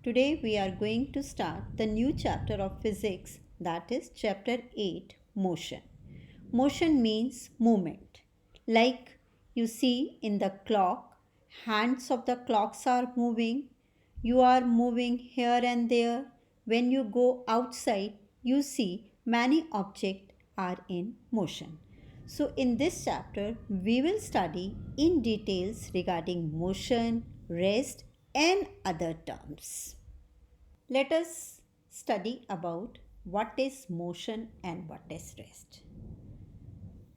Today we are going to start the new chapter of physics, that is chapter 8, motion. Motion means movement. Like you see in the clock, hands of the clocks are moving. You are moving here and there. When you go outside, you see many objects are in motion. So in this chapter, we will study in details regarding motion, rest and other terms. Let us study about what is motion and what is rest.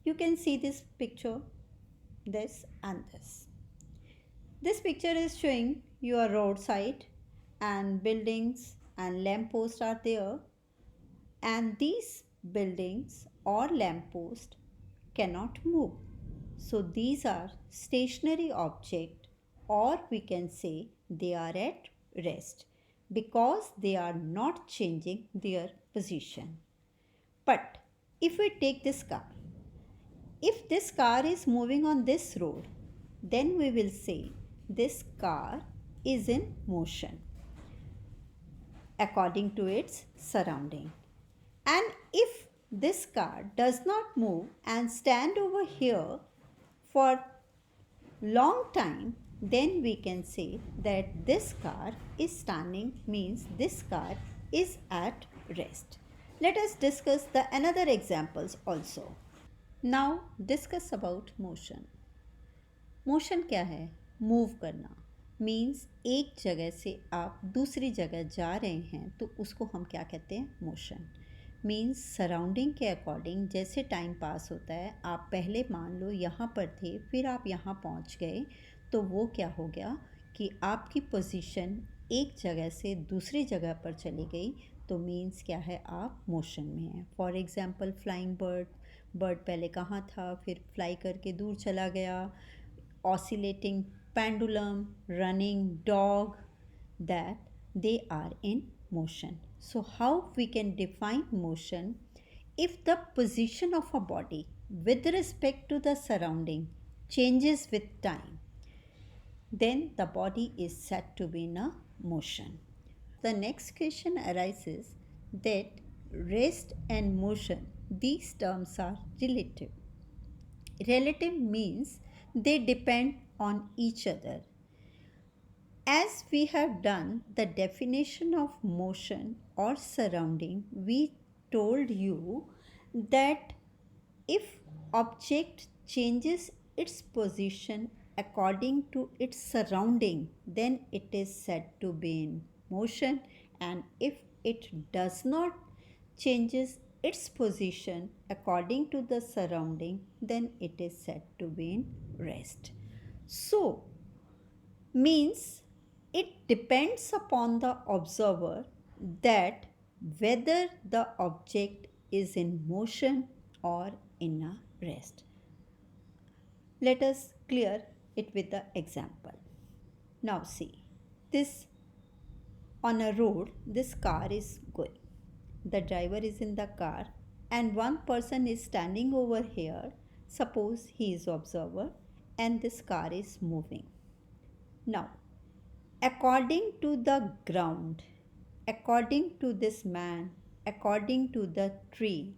You can see this picture, this and this. This picture is showing your roadside and buildings and lampposts are there, and these buildings or lampposts cannot move. So these are stationary objects, or we can say they are at rest because they are not changing their position. But if we take this car, if this car is moving on this road, then we will say this car is in motion according to its surrounding. And if this car does not move and stand over here for long time, then we can say that this car is standing, means this car is at rest. Let us discuss the another examples also. Now discuss about motion. Motion क्या है? Move करना means एक जगह से आप दूसरी जगह जा रहे हैं तो उसको हम क्या कहते हैं? मोशन. मीन्स सराउंडिंग के अकॉर्डिंग जैसे टाइम पास होता है, आप पहले मान लो यहाँ पर थे, फिर आप यहाँ पहुँच गए, तो वो क्या हो गया कि आपकी पोजीशन एक जगह से दूसरी जगह पर चली गई, तो मीन्स क्या है? आप मोशन में हैं. फॉर एग्ज़ाम्पल फ्लाइंग बर्ड पहले कहाँ था, फिर फ्लाई करके दूर चला गया. Oscillating pendulum, running dog, that they are in motion. So how we can define motion? If the position of a body with respect to the surrounding changes with time, then the body is said to be in a motion. The next question arises that rest and motion, these terms are relative. Relative means they depend on each other. As we have done the definition of motion or surrounding, we told you that if object changes its position according to its surrounding, then it is said to be in motion, and if it does not changes its position according to the surrounding, then it is said to be in rest. So, means it depends upon the observer that whether the object is in motion or in a rest. Let us clear it with the example. Now see, this on a road, this car is going. The driver is in the car and one person is standing over here. Suppose he is observer and this car is moving. Now, according to the ground, according to this man, according to the tree,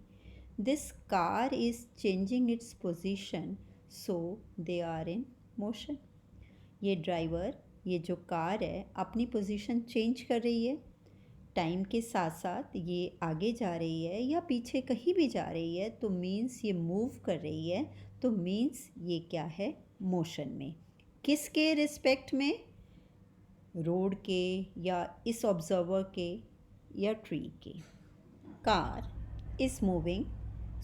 this car is changing its position, so they are in motion. ये driver, ये जो car है, अपनी position change कर रही है. Time के साथ साथ ये आगे जा रही है या पीछे कहीं भी जा रही है, तो मीन्स ये मूव कर रही है, तो मीन्स ये क्या है? मोशन में. किसके रिस्पेक्ट में? रोड के या इस ऑब्जर्वर के या ट्री के. Car is moving,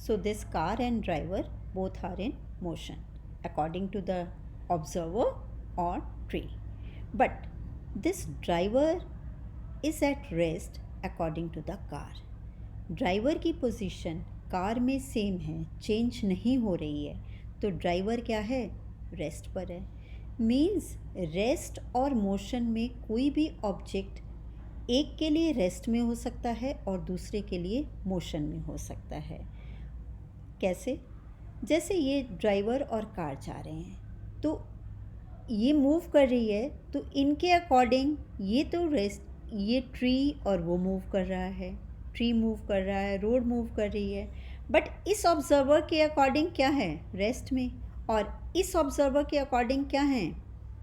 so this car and driver both are in motion according to the observer or tree. But this driver is at rest according to the car. Driver की position car में same है, change नहीं हो रही है, तो driver क्या है? रेस्ट पर है. मीन्स रेस्ट और मोशन में कोई भी ऑब्जेक्ट एक के लिए रेस्ट में हो सकता है और दूसरे के लिए मोशन में हो सकता है. कैसे? जैसे ये ड्राइवर और कार जा रहे हैं, तो ये मूव कर रही है, तो इनके अकॉर्डिंग ये तो रेस्ट, ये ट्री और वो मूव कर रहा है, ट्री मूव कर रहा है, रोड मूव कर रही है, बट इस ऑब्जर्वर के अकॉर्डिंग क्या है, रेस्ट में, और इस ऑब्जर्वर के अकॉर्डिंग क्या है,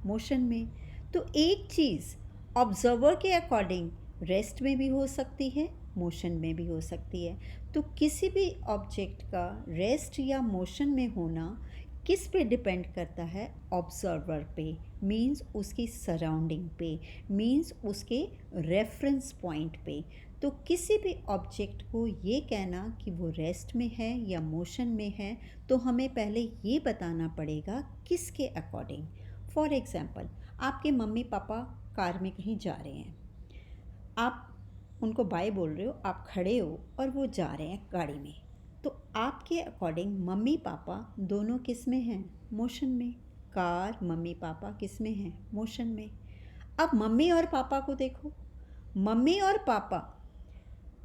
मोशन में। तो एक चीज़ ऑब्जर्वर के अकॉर्डिंग रेस्ट में भी हो सकती है, मोशन में भी हो सकती है। तो किसी भी ऑब्जेक्ट का रेस्ट या मोशन में होना किस पे डिपेंड करता है, ऑब्जर्वर पे, मींस उसकी सराउंडिंग पे, मींस उसके रेफरेंस पॉइंट पे। तो किसी भी ऑब्जेक्ट को ये कहना कि वो रेस्ट में है या मोशन में है, तो हमें पहले ये बताना पड़ेगा किसके अकॉर्डिंग। फॉर एग्ज़ाम्पल, आपके मम्मी पापा कार में कहीं जा रहे हैं, आप उनको बाय बोल रहे हो, आप खड़े हो और वो जा रहे हैं गाड़ी में, तो आपके अकॉर्डिंग मम्मी पापा दोनों किस में हैं, मोशन में। कार, मम्मी पापा किस में हैं, मोशन में। अब मम्मी और पापा को देखो, मम्मी और पापा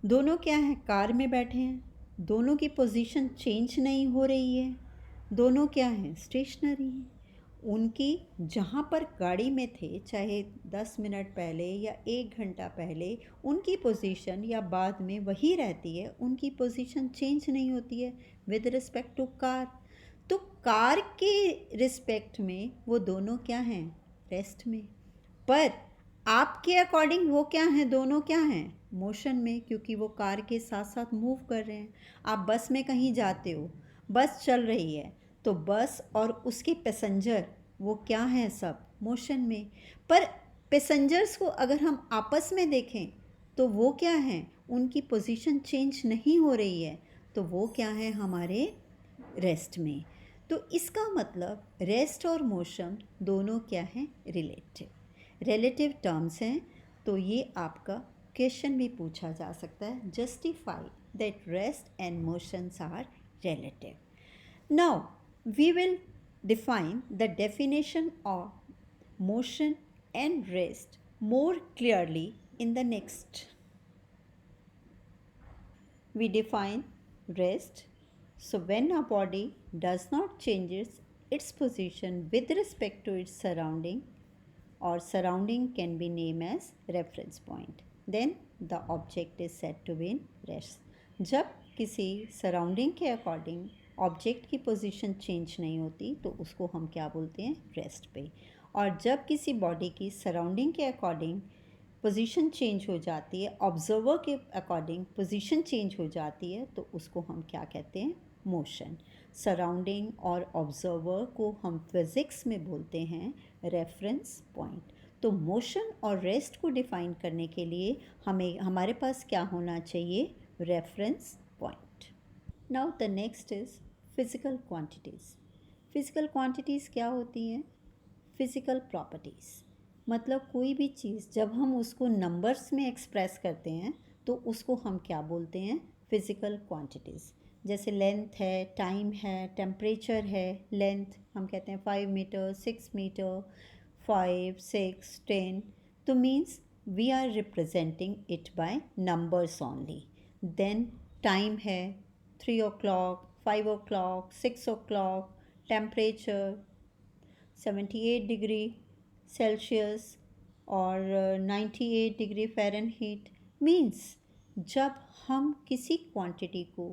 दोनों क्या हैं, कार में बैठे हैं, दोनों की पोजीशन चेंज नहीं हो रही है, दोनों क्या हैं, स्टेशनरी हैं। उनकी जहाँ पर गाड़ी में थे, चाहे 10 मिनट पहले या 1 घंटा पहले, उनकी पोजीशन या बाद में वही रहती है, उनकी पोजीशन चेंज नहीं होती है विद रिस्पेक्ट टू कार। तो कार के रिस्पेक्ट में वो दोनों क्या हैं, रेस्ट में। पर आपके अकॉर्डिंग वो क्या हैं, दोनों क्या हैं, मोशन में, क्योंकि वो कार के साथ साथ मूव कर रहे हैं। आप बस में कहीं जाते हो, बस चल रही है, तो बस और उसके पैसेंजर वो क्या हैं, सब मोशन में। पर पैसेंजर्स को अगर हम आपस में देखें तो वो क्या हैं, उनकी पोजीशन चेंज नहीं हो रही है, तो वो क्या है, हमारे रेस्ट में। तो इसका मतलब रेस्ट और मोशन दोनों क्या हैं, रिलेटिव टर्म्स हैं। तो ये आपका क्वेश्चन भी पूछा जा सकता है, justify that rest and motions are relative. Now we will define the definition of motion and rest more clearly in the next. We define rest. So when a body does not changes its position with respect to its surrounding, or surrounding can be named as reference point, then the object is said to be in rest. जब किसी surrounding के according object की position change नहीं होती तो उसको हम क्या बोलते हैं, रेस्ट पे। और जब किसी बॉडी की सराउंडिंग के अकॉर्डिंग पोजीशन चेंज हो जाती है, ऑब्जर्वर के अकॉर्डिंग पोजीशन चेंज हो जाती है, तो उसको हम क्या कहते हैं, मोशन। सराउंडिंग और ऑब्जर्वर को हम फिज़िक्स में बोलते हैं रेफरेंस पॉइंट। तो मोशन और रेस्ट को डिफ़ाइन करने के लिए हमारे पास क्या होना चाहिए, reference point. Now the next is physical quantities. Physical quantities क्या होती हैं, फिज़िकल प्रॉपर्टीज़। मतलब कोई भी चीज़ जब हम उसको नंबर्स में एक्सप्रेस करते हैं तो उसको हम क्या बोलते हैं, फिज़िकल क्वांटिटीज़। जैसे लेंथ है, टाइम है, टेम्परेचर है। लेंथ हम कहते हैं 5 मीटर, 6 मीटर, 5, 6, 10। तो means we are representing it by numbers only. Then time है 3 o'clock, 5 o'clock, 6 o'clock, temperature 78 degree Celsius और 98 डिग्री फ़ारेनहीट। मीन्स जब हम किसी क्वांटिटी को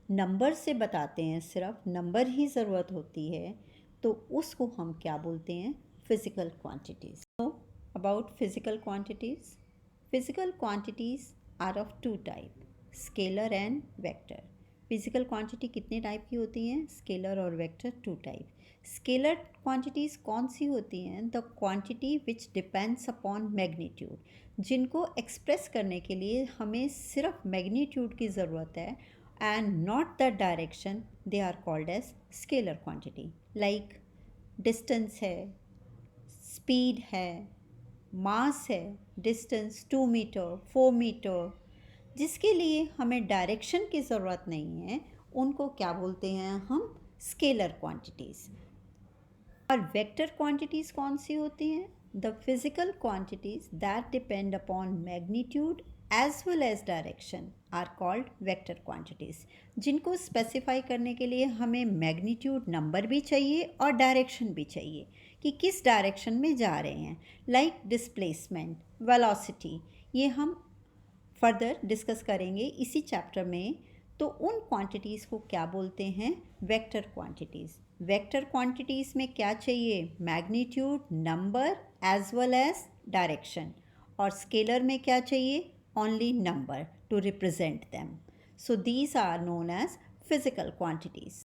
नंबर से बताते हैं, सिर्फ नंबर ही ज़रूरत होती है, तो उसको हम क्या बोलते हैं, physical quantities. So about physical quantities, physical quantities are of 2 type, scalar and vector. Physical quantity कितने टाइप की होती हैं, स्केलर और वेक्टर 2 टाइप। स्केलर क्वांटिटीज़ कौन सी होती हैं, the quantity which depends upon magnitude, जिनको एक्सप्रेस करने के लिए हमें सिर्फ मैग्नीट्यूड की ज़रूरत है and not the direction, they are called as scalar quantity. Like distance है, स्पीड है, मास है, डिस्टेंस 2 मीटर, 4 मीटर, जिसके लिए हमें डायरेक्शन की ज़रूरत नहीं है, उनको क्या बोलते हैं हम, स्केलर क्वांटिटीज़। और वेक्टर क्वांटिटीज़ कौन सी होती हैं, the physical quantities that depend upon magnitude as well as direction are called vector quantities, जिनको स्पेसिफाई करने के लिए हमें मैग्नीट्यूड नंबर भी चाहिए और डायरेक्शन भी चाहिए कि किस डायरेक्शन में जा रहे हैं। लाइक डिस्प्लेसमेंट, वेलोसिटी, ये हम फर्दर डिस्कस करेंगे इसी चैप्टर में। तो उन क्वांटिटीज़ को क्या बोलते हैं? Vector quantities. वेक्टर क्वांटिटीज़ में क्या चाहिए? Magnitude, number as well as direction. और स्केलर में क्या चाहिए? Only number to represent them. So these are known as physical quantities.